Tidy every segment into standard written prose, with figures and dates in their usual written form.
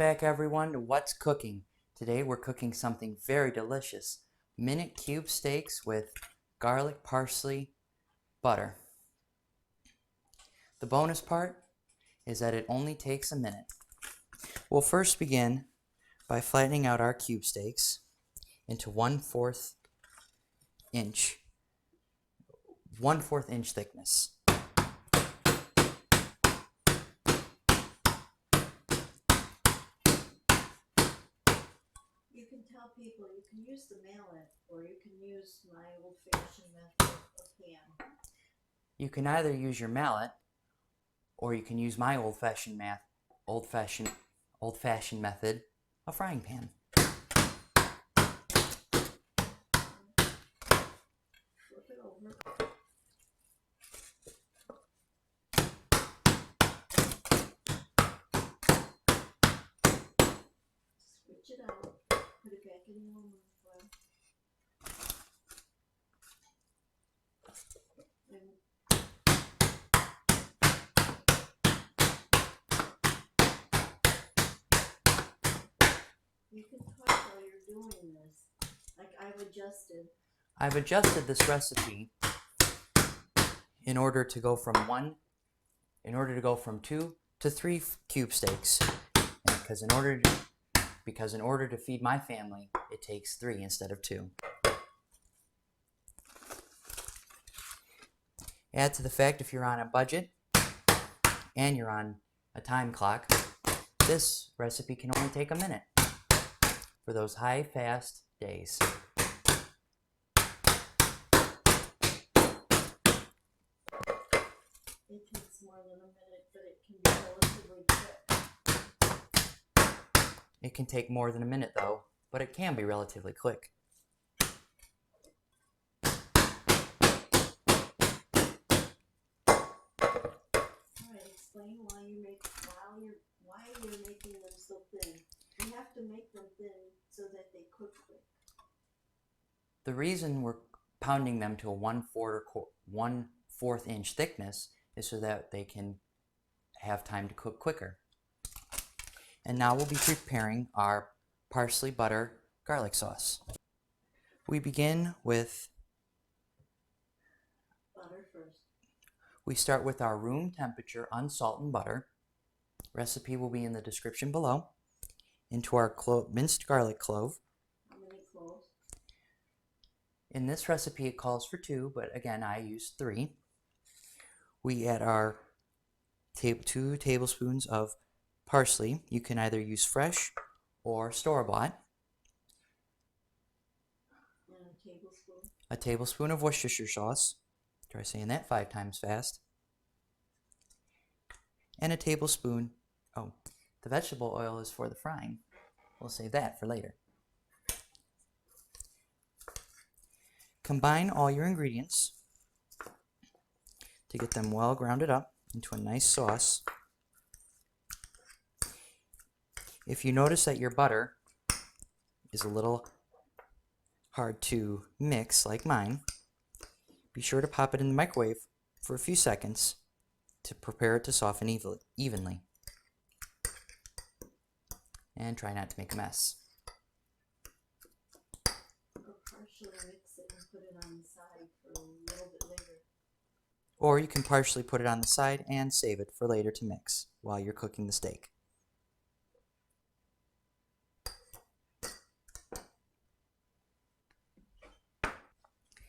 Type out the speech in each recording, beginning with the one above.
back, everyone, to What's Cooking. Today we're cooking something very delicious. Minute cube steaks with garlic, parsley, butter. The bonus part is that it only takes a minute. We'll first begin by flattening out our cube steaks into 1/4 inch thickness. You can tell people you can use the mallet or you can use my old-fashioned method of pan. You can either use your mallet or you can use my old-fashioned method, a frying pan. Flip it over. Switch it out. Put it back in the aluminum foil. You can touch while you're doing this. Like I've adjusted this recipe in order to go from 2 to 3 cube steaks, because in order to feed my family, it takes 3 instead of 2. Add to the fact, if you're on a budget and you're on a time clock, this recipe can only take a minute for those high fast days. It takes more than a minute, but it can be relatively quick. It can take more than a minute though, but it can be relatively quick. Alright, explain why you're making them so thin. You have to make them thin so that they cook quick. The reason we're pounding them to a 1/4 inch thickness is so that they can have time to cook quicker. And now we'll be preparing our parsley butter garlic sauce. We begin with butter first. We start with our room temperature unsalted butter. Recipe will be in the description below. Into our minced garlic clove. How many cloves? In this recipe it calls for 2, but again I use 3. We add our 2 tablespoons of parsley. You can either use fresh or store-bought. And a tablespoon. A tablespoon of Worcestershire sauce. Try saying that 5 times fast. And a tablespoon, the vegetable oil is for the frying. We'll save that for later. Combine all your ingredients to get them well grounded up into a nice sauce. If you notice that your butter is a little hard to mix like mine, be sure to pop it in the microwave for a few seconds to prepare it to soften evenly. And try not to make a mess. Or partially mix it and put it on the side for a little bit later. Or you can partially put it on the side and save it for later to mix while you're cooking the steak.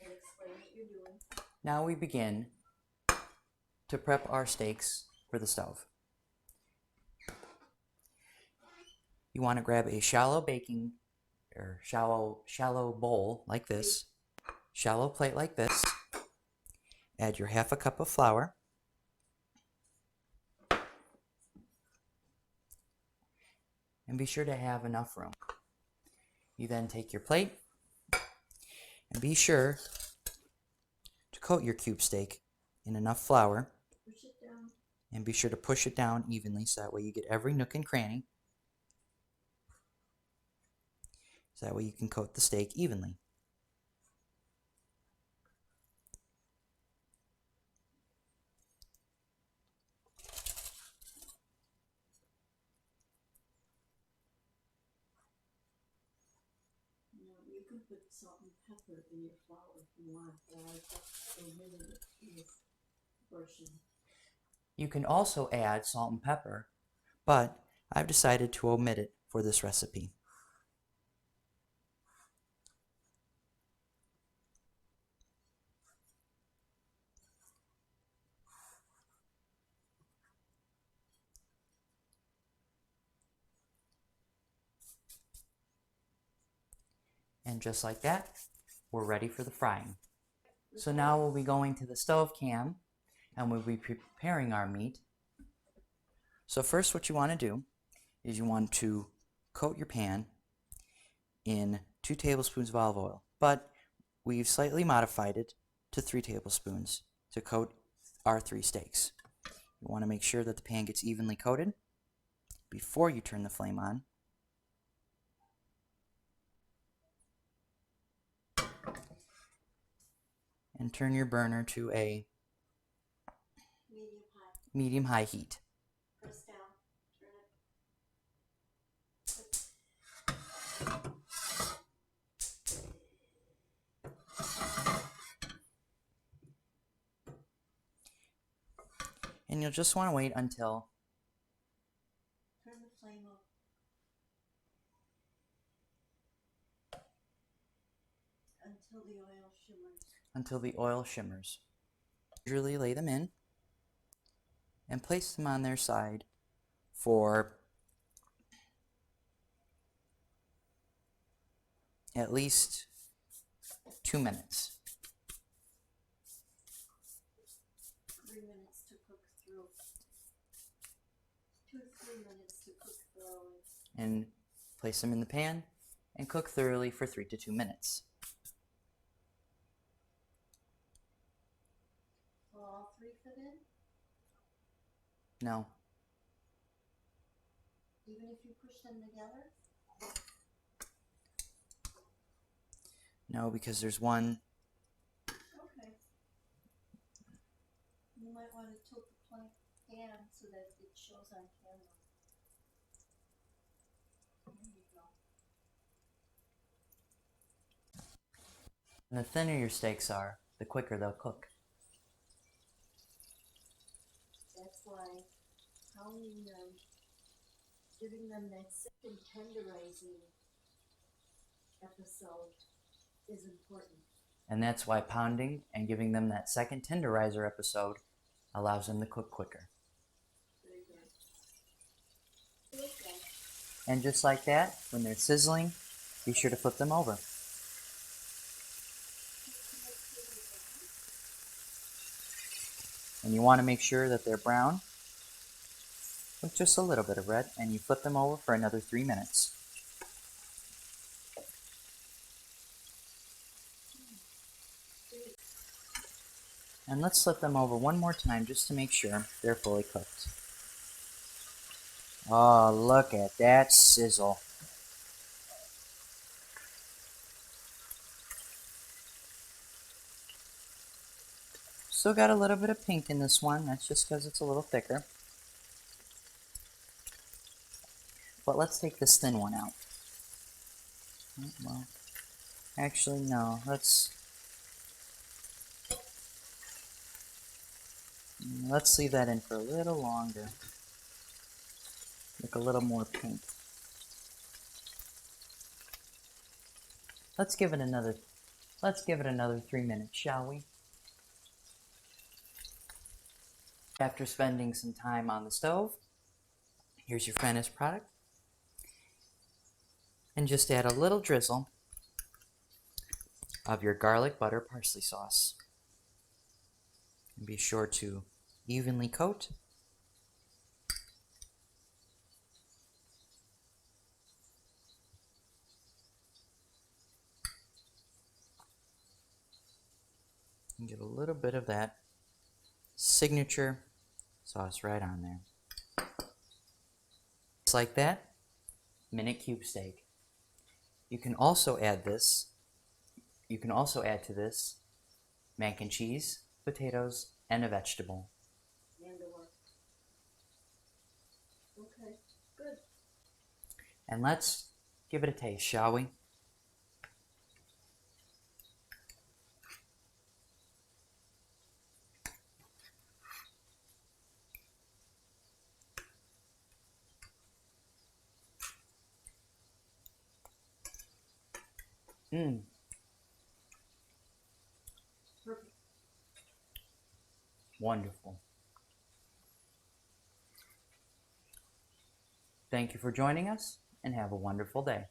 And explain what you're doing. Now we begin to prep our steaks for the stove. You want to grab a shallow bowl like this, shallow plate like this. Add your 1/2 cup of flour. And be sure to have enough room. You then take your plate and be sure to coat your cube steak in enough flour. Push it down. And be sure to push it down evenly so that way you get every nook and cranny. So that way you can coat the steak evenly. can put salt and pepper in your flour if you want, but I just omitted it in this portion. You can also add salt and pepper, but I've decided to omit it for this recipe. And just like that, we're ready for the frying. So now we'll be going to the stove cam and we'll be preparing our meat. So first what you want to do is you want to coat your pan in 2 tablespoons of olive oil, but we've slightly modified it to 3 tablespoons to coat our 3 steaks. You want to make sure that the pan gets evenly coated before you turn the flame on. And turn your burner to a medium-high heat. Press down, turn it. And you'll just want to wait until Turn the flame up. Until the oil shimmers. Usually lay them in and place them on their side for at least 2 minutes. 3 minutes to cook through. 2 to 3 minutes to cook thoroughly. And place them in the pan and cook thoroughly for 3 to 2 minutes. Will all 3 fit in? No. Even if you push them together? No, because there's one. Okay. You might want to tilt the pan so that it shows on camera. There you go. And the thinner your steaks are, the quicker they'll cook. That's why pounding them, giving them that second tenderizing episode is important. And that's why pounding and giving them that second tenderizer episode allows them to cook quicker. Very good. Okay. And just like that, when they're sizzling, be sure to flip them over. And you want to make sure that they're brown with just a little bit of red, and you flip them over for another 3 minutes. And let's flip them over one more time just to make sure they're fully cooked. Oh, look at that sizzle. Still got a little bit of pink in this one. That's just because it's a little thicker. But let's take this thin one out. Well, actually, no. Let's leave that in for a little longer. Look a little more pink. Let's give it another 3 minutes, shall we? After spending some time on the stove, here's your finished product. And just add a little drizzle of your garlic butter parsley sauce. And be sure to evenly coat. And get a little bit of that signature sauce right on there. Just like that, minute cube steak. You can also add to this mac and cheese, potatoes, and a vegetable. Okay, good. And let's give it a taste, shall we? Mmm. Perfect. Wonderful. Thank you for joining us, and have a wonderful day.